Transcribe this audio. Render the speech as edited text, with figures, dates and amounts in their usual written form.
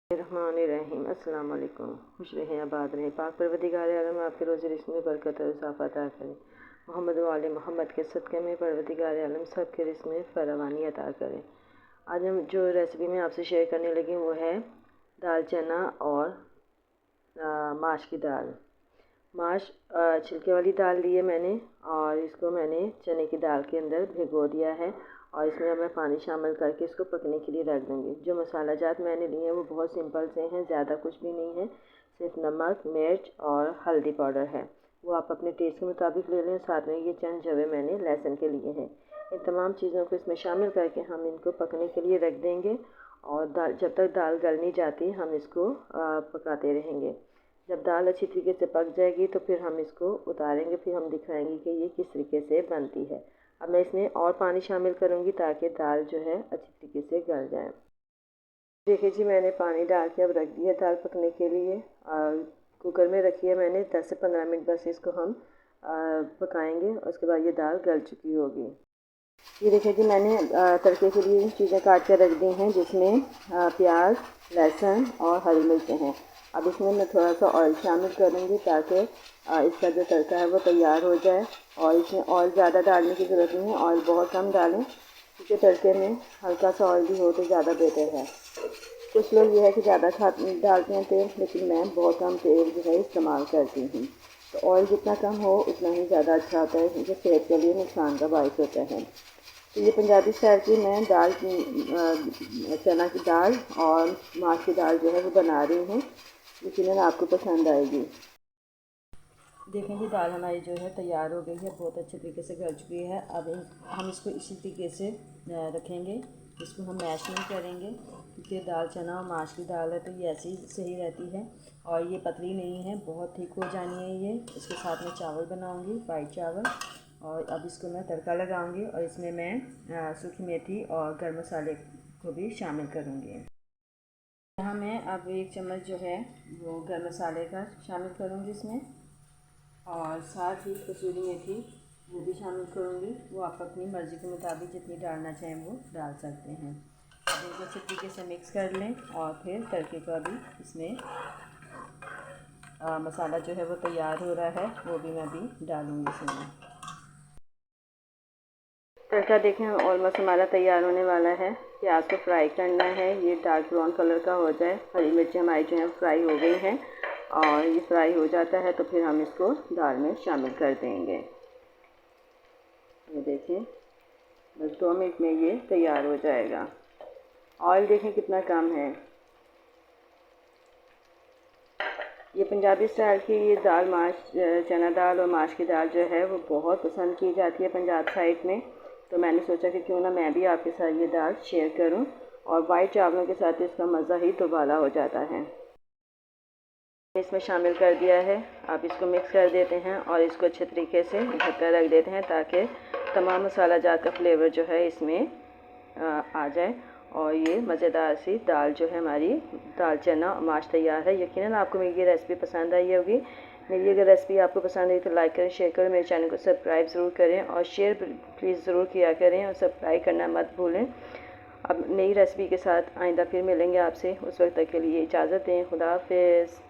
रहमान अस्सलाम वालेकुम। खुश रहें, आबाद रहें। पाक परवरदिगार आलम आपके रोज़ रिज़्क़ में बरकत और इज़ाफ़ा अता करे। मोहम्मद व आले मोहम्मद के सदक़े में परवरदिगार आलम सब के रिज़्क़ में फरावानी अता करे। आज हम जो रेसिपी मैं आपसे शेयर करने लगी वो है दाल चना और माश की दाल। माश छिलके वाली दाल ली है मैंने और इसको मैंने चने की दाल के अंदर भिगो दिया है और इसमें मैं पानी शामिल करके इसको पकने के लिए रख दूँगी। जो मसाला जात मैंने लिए हैं वो बहुत सिंपल से हैं, ज़्यादा कुछ भी नहीं है, सिर्फ नमक, मिर्च और हल्दी पाउडर है। वो आप अपने टेस्ट के मुताबिक ले लें। साथ में ये चंद जवे मैंने लहसुन के लिए हैं। इन तमाम चीज़ों को इसमें शामिल करके हम इनको पकने के लिए रख देंगे और दाल जब तक दाल गल नहीं जाती हम इसको पकाते रहेंगे। जब दाल अच्छी तरीके से पक जाएगी तो फिर हम इसको उतारेंगे, फिर हम दिखाएंगे कि ये किस तरीके से बनती है। अब मैं इसमें और पानी शामिल करूँगी ताकि दाल जो है अच्छी तरीके से गल जाए। देखिए जी, मैंने पानी डाल के अब रख दिया दाल पकने के लिए। कुकर में रखी है मैंने 10 से 15 मिनट, बस इसको हम पकाएंगे और उसके बाद ये दाल गल चुकी होगी। ये देखिए जी, मैंने तड़के के लिए चीज़ें काट कर रख दी हैं जिसमें प्याज, लहसुन और हरी मिर्चें हैं। अब इसमें मैं थोड़ा सा ऑयल शामिल करूँगी ताकि इसका जो तड़का है वो तैयार हो जाए। और इसमें ऑयल ज़्यादा डालने की ज़रूरत नहीं है, ऑयल बहुत कम डालें क्योंकि तड़के में हल्का सा ऑयल भी हो तो ज़्यादा बेहतर है। कुछ लोग ये है कि ज़्यादा डालते हैं तेल, लेकिन मैं बहुत कम तेल जो है इस्तेमाल करती हूँ। तो ऑयल जितना कम हो उतना ही ज़्यादा अच्छा होता है क्योंकि सेहत के लिए नुकसान का बायस होता है। तो ये पंजाबी स्टाइल की मैं दाल चना की दाल और माश की दाल जो है वो बना रही हूँ, यकीनन आपको पसंद आएगी। देखें जी, दाल हमारी जो है तैयार हो गई है, बहुत अच्छे तरीके से गल चुकी है। अब हम इसको इसी तरीके से रखेंगे, इसको हम मैश नहीं करेंगे क्योंकि दाल चना और माश की दाल है तो ये ऐसी सही रहती है और ये पतली नहीं है, बहुत थिक हो जानी है ये। इसके साथ में चावल बनाऊंगी, वाइट चावल, और अब इसको मैं तड़का लगाऊंगी और इसमें मैं सूखी मेथी और गर्म मसाले को भी शामिल करूंगी। यहाँ मैं अब 1 चम्मच जो है वो गर्म मसाले का शामिल करूंगी इसमें और साथ ही कसूरी मेथी वो भी शामिल करूंगी। वो आप अपनी मर्ज़ी के मुताबिक जितनी डालना चाहें वो डाल सकते हैं। अब इनको अच्छे तरीके से मिक्स कर लें और फिर तड़के का भी इसमें मसाला जो है वो तैयार हो रहा है, वो भी मैं भी डालूँगी इसमें। तड़का देखें ऑलमोस्ट हमारा तैयार होने वाला है। प्याज को फ्राई करना है, ये डार्क ब्राउन कलर का हो जाए। हरी मिर्चें हमारी जो है फ्राई हो गई हैं और ये फ्राई हो जाता है तो फिर हम इसको दाल में शामिल कर देंगे। ये देखें, बस 2 मिनट में ये तैयार हो जाएगा। ऑयल देखें कितना कम है। ये पंजाबी स्टाइल की ये दाल चना दाल और माश की दाल जो है वो बहुत पसंद की जाती है पंजाब साइड में। तो मैंने सोचा कि क्यों ना मैं भी आपके साथ ये दाल शेयर करूं और वाइट चावलों के साथ इसका मज़ा ही दुबाला हो जाता है। इसमें शामिल कर दिया है, आप इसको मिक्स कर देते हैं और इसको अच्छे तरीके से ढक कर रख देते हैं ताकि तमाम मसाला जात का फ्लेवर जो है इसमें आ जाए और ये मज़ेदार सी दाल जो है हमारी दाल चना और माश तैयार है। यकीनन आपको मेरी ये रेसिपी पसंद आई होगी। मेरी अगर रेसिपी आपको पसंद आई तो लाइक करें, शेयर करें, मेरे चैनल को सब्सक्राइब ज़रूर करें और शेयर प्लीज़ ज़रूर किया करें और सब्सक्राइब करना मत भूलें। अब नई रेसिपी के साथ आइंदा फिर मिलेंगे आपसे, उस वक्त तक के लिए इजाज़त दें। खुदा हाफिज़।